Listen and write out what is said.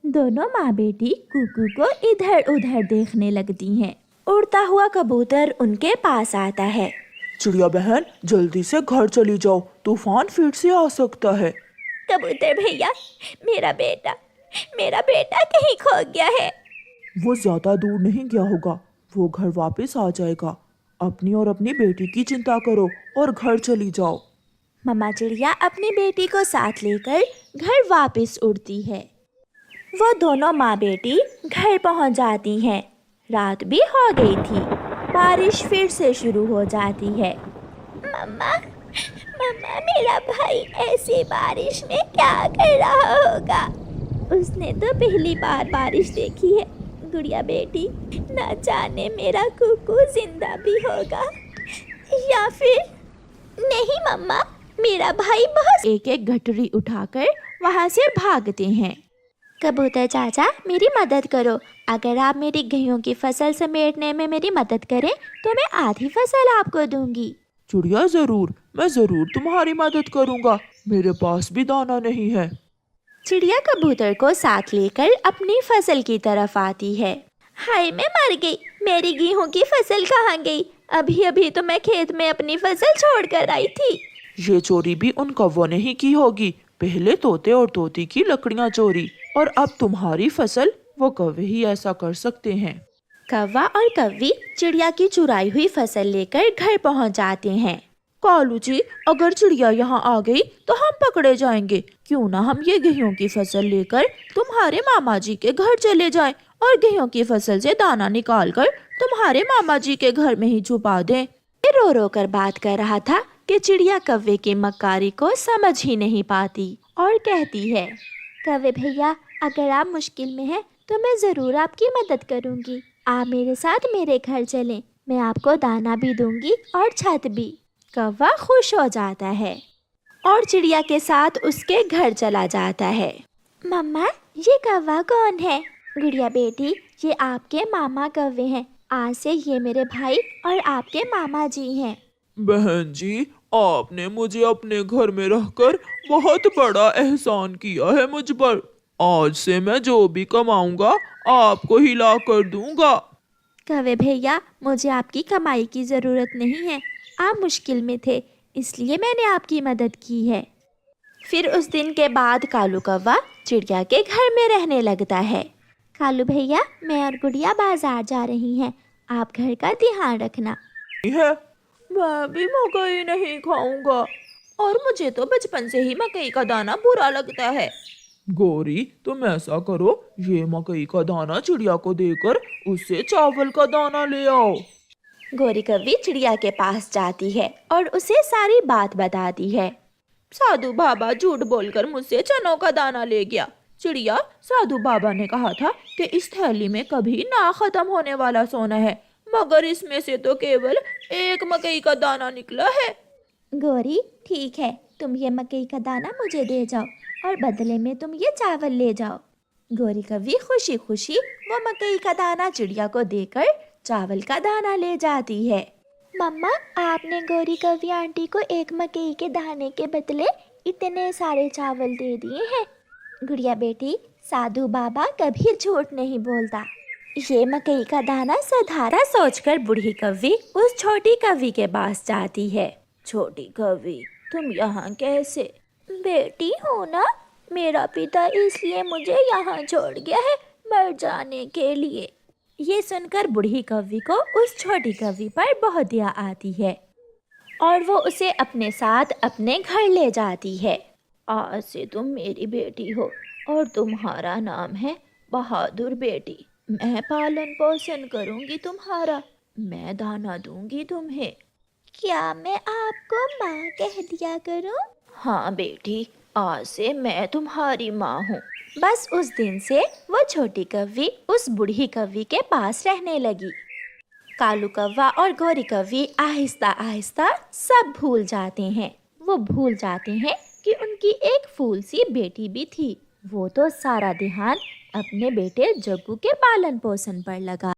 दोनों माँ बेटी कुकू को इधर उधर देखने लगती हैं। उड़ता हुआ कबूतर उनके पास आता है। चिड़िया बहन, जल्दी से घर चली जाओ, तूफान फिर से आ सकता है। कबूतर भैया, मेरा बेटा कहीं खो गया है। वो ज्यादा दूर नहीं गया होगा, वो घर वापस आ जाएगा। अपनी और अपनी बेटी की चिंता करो और घर चली जाओ। मम्मा चिड़िया अपनी बेटी को साथ लेकर घर वापस उड़ती है। वो दोनों माँ बेटी घर पहुंच जाती हैं। रात भी हो गई थी। बारिश फिर से शुरू हो जाती है। मम्मा, मेरा भाई ऐसी बारिश में क्या कर रहा होगा? उसने तो पहली बार बारिश देखी है। गुड़िया बेटी, न जाने मेरा कुकू जिंदा भी होगा या फिर नहीं। मम्मा, मेरा भाई बहुत एक एक गठरी उठाकर वहाँ से भागते हैं। कबूतर चाचा, मेरी मदद करो। अगर आप मेरी गेहूं की फसल समेटने में मेरी मदद करें तो मैं आधी फसल आपको दूंगी। चिड़िया जरूर, मैं जरूर तुम्हारी मदद करूँगा। मेरे पास भी दाना नहीं है। चिड़िया कबूतर को साथ लेकर अपनी फसल की तरफ आती है। हाय, मैं मर गई। मेरी गेहूं की फसल कहाँ गई? अभी अभी तो मैं खेत में अपनी फसल छोड़ कर आई थी। ये चोरी भी उन कौवों ने ही की होगी। पहले तोते और तोती की लकड़ियाँ चोरी, और अब तुम्हारी फसल। वो कौवे ही ऐसा कर सकते हैं। कौवा और कौवी चिड़िया की चुराई हुई फसल लेकर घर पहुंच जाते हैं। कालू जी, अगर चिड़िया यहाँ आ गई तो हम पकड़े जाएंगे। क्यों ना हम ये गेहूं की फसल लेकर तुम्हारे मामा जी के घर चले जाएं और गेहूं की फसल से दाना निकाल कर तुम्हारे मामा जी के घर में ही छुपा दें। ये रो रो कर बात कर रहा था कि चिड़िया कौवे की मक्कारी को समझ ही नहीं पाती और कहती है, कौवे भैया, अगर आप मुश्किल में हैं तो मैं ज़रूर आपकी मदद करूंगी। आप मेरे साथ मेरे घर चलें, मैं आपको दाना भी दूंगी और छत भी। कौवा खुश हो जाता है और चिड़िया के साथ उसके घर चला जाता है। मम्मा, ये कौवा कौन है? गुड़िया बेटी, ये आपके मामा कौवे हैं। आज से ये मेरे भाई और आपके मामा जी हैं। बहन जी, आपने मुझे अपने घर में रहकर बहुत बड़ा एहसान किया है मुझ पर। आज से मैं जो भी कमाऊंगा आपको ही ला कर दूंगा। कौवे भैया, मुझे आपकी कमाई की ज़रूरत नहीं है। आप मुश्किल में थे, इसलिए मैंने आपकी मदद की है। फिर उस दिन के बाद कालू कौवा चिड़िया के घर में रहने लगता है। कालू भैया, मैं और गुड़िया बाजार जा रही हैं। आप घर का ध्यान रखना। है, मैं भी मकई नहीं खाऊंगा, और मुझे तो बचपन से ही मकई का दाना बुरा लगता है। गौरी, तुम ऐसा करो, ये मकई का दाना चिड़िया को देकर उससे चावल का दाना ले आओ। गोरी कौवी चिड़िया के पास जाती है और उसे सारी बात बताती है। साधु बाबा झूठ बोलकर मुझसे चनों का दाना ले गया। चिड़िया, साधु बाबा ने कहा था कि इस थैली में कभी ना खत्म होने वाला सोना है, मगर इसमें से तो केवल एक मकई का दाना निकला है। गोरी, ठीक है, तुम ये मकई का दाना मुझे दे जाओ और बदले में तुम ये चावल ले जाओ। गोरी कौवी खुशी खुशी वो मकई का दाना चिड़िया को देकर चावल का दाना ले जाती है। मम्मा, आपने गोरी कौवी आंटी को एक मकई के दाने के बदले इतने सारे चावल दे दिए हैं। गुड़िया बेटी, साधु बाबा कभी झूठ नहीं बोलता। ये मकई का दाना सधारा सोचकर बूढ़ी कौवी उस छोटी कौवी के पास जाती है। छोटी कौवी, तुम यहाँ कैसे? बेटी हो ना, मेरा पिता इसलिए मुझे यहाँ छोड़ गया है, मर जाने के लिए। ये सुनकर बूढ़ी कौवी को उस छोटी कौवी पर बहुत दया आती है और वो उसे अपने साथ अपने घर ले जाती है। आज से तुम मेरी बेटी हो और तुम्हारा नाम है बहादुर बेटी। मैं पालन पोषण करूंगी तुम्हारा, मैं दाना दूंगी तुम्हें। क्या मैं आपको माँ कह दिया करूं? हाँ बेटी, आज से मैं तुम्हारी माँ हूँ। बस उस दिन से वो छोटी कौवी उस बूढ़ी कौवी के पास रहने लगी। कालू कौवा और गोरी कौवी आहिस्ता आहिस्ता सब भूल जाते हैं। वो भूल जाते हैं कि उनकी एक फूल सी बेटी भी थी। वो तो सारा ध्यान अपने बेटे जग्गू के पालन पोषण पर लगा।